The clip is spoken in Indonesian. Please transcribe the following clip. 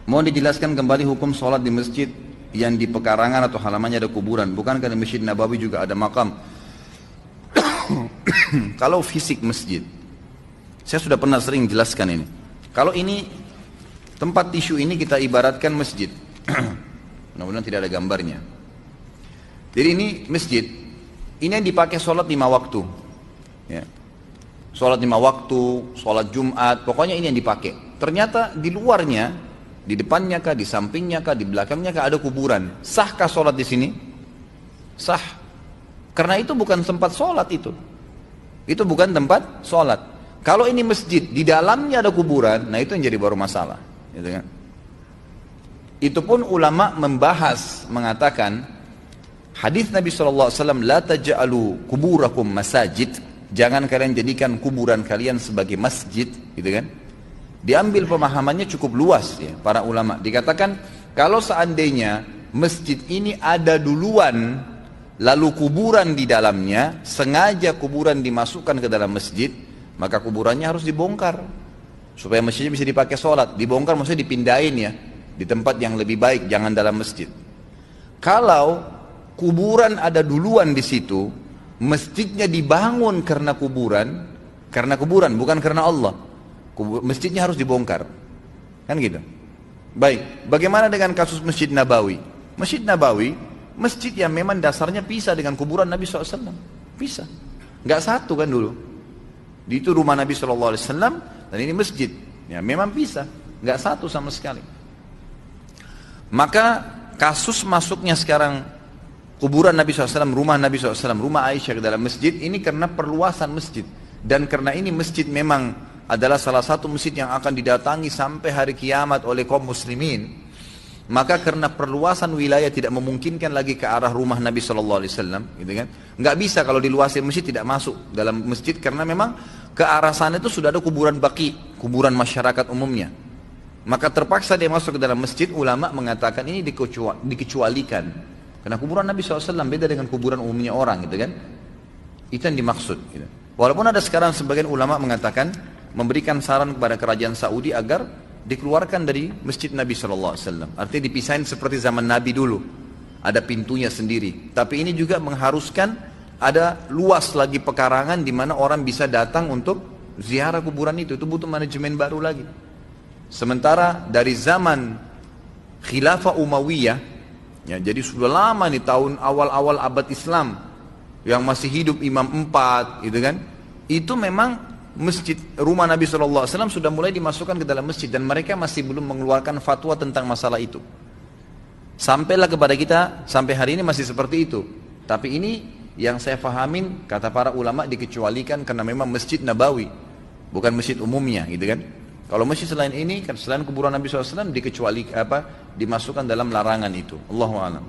Mau dijelaskan kembali hukum sholat di masjid yang di pekarangan atau halamannya ada kuburan. Bukankah di Masjid Nabawi juga ada makam? Kalau fisik masjid, saya sudah pernah sering jelaskan ini. Kalau ini tempat tisu ini kita ibaratkan masjid. Mudah-mudahan tidak ada gambarnya. Jadi ini masjid, ini yang dipakai sholat 5 waktu. Ya. Sholat 5 waktu, sholat Jumat, pokoknya ini yang dipakai. Ternyata di luarnya, di depannya kah, di sampingnya kah, di belakangnya kah ada kuburan. Sahkah sholat di sini? Sah. Karena itu bukan tempat sholat itu. Itu bukan tempat sholat. Kalau ini masjid, di dalamnya ada kuburan, nah itu yang jadi baru masalah. Gitu kan? Itu pun ulama membahas, mengatakan, hadis Nabi SAW, la taj'alu kuburakum masajid, jangan kalian jadikan kuburan kalian sebagai masjid, gitu kan? Diambil pemahamannya cukup luas ya, para ulama. Dikatakan kalau seandainya masjid ini ada duluan, lalu kuburan di dalamnya, sengaja kuburan dimasukkan ke dalam masjid, maka kuburannya harus dibongkar supaya masjidnya bisa dipakai sholat. Dibongkar maksudnya dipindahin ya, di tempat yang lebih baik, jangan dalam masjid. Kalau kuburan ada duluan di situ, masjidnya dibangun karena kuburan bukan karena Allah, masjidnya harus dibongkar, kan gitu. Baik, bagaimana dengan kasus Masjid Nabawi? Masjid Nabawi, masjid yang memang dasarnya pisah dengan kuburan Nabi SAW, pisah, nggak satu kan dulu. Itu rumah Nabi SAW dan ini masjid, ya memang pisah, nggak satu sama sekali. Maka kasus masuknya sekarang kuburan Nabi SAW, rumah Nabi SAW, rumah Aisyah ke dalam masjid ini karena perluasan masjid. Dan karena ini masjid memang adalah salah satu masjid yang akan didatangi sampai hari kiamat oleh kaum muslimin, maka karena perluasan wilayah tidak memungkinkan lagi ke arah rumah Nabi SAW, gitu kan? Nggak bisa kalau diluasin masjid tidak masuk dalam masjid karena memang ke arah sana itu sudah ada kuburan baqi, kuburan masyarakat umumnya. Maka terpaksa dia masuk ke dalam masjid. Ulama mengatakan ini dikecualikan. Karena kuburan Nabi SAW beda dengan kuburan umumnya orang, gitu kan? Itu yang dimaksud. Gitu. Walaupun ada sekarang sebagian ulama mengatakan, memberikan saran kepada kerajaan Saudi agar dikeluarkan dari masjid Nabi SAW. Artinya dipisahin seperti zaman Nabi dulu. Ada pintunya sendiri. Tapi ini juga mengharuskan ada luas lagi pekarangan di mana orang bisa datang untuk ziarah kuburan itu. Itu butuh manajemen baru lagi. Sementara dari zaman Khilafah Umayyah, ya, jadi sudah lama nih, tahun awal-awal abad Islam yang masih hidup Imam 4, gitu kan? Itu memang masjid rumah Nabi SAW sudah mulai dimasukkan ke dalam masjid dan mereka masih belum mengeluarkan fatwa tentang masalah itu. Sampailah kepada kita sampai hari ini masih seperti itu. Tapi ini yang saya fahamin kata para ulama dikecualikan karena memang Masjid Nabawi, bukan masjid umumnya, gitu kan? Kalau masjid selain ini, selain kuburan Nabi SAW dimasukkan dalam larangan itu. Allahu a'lam.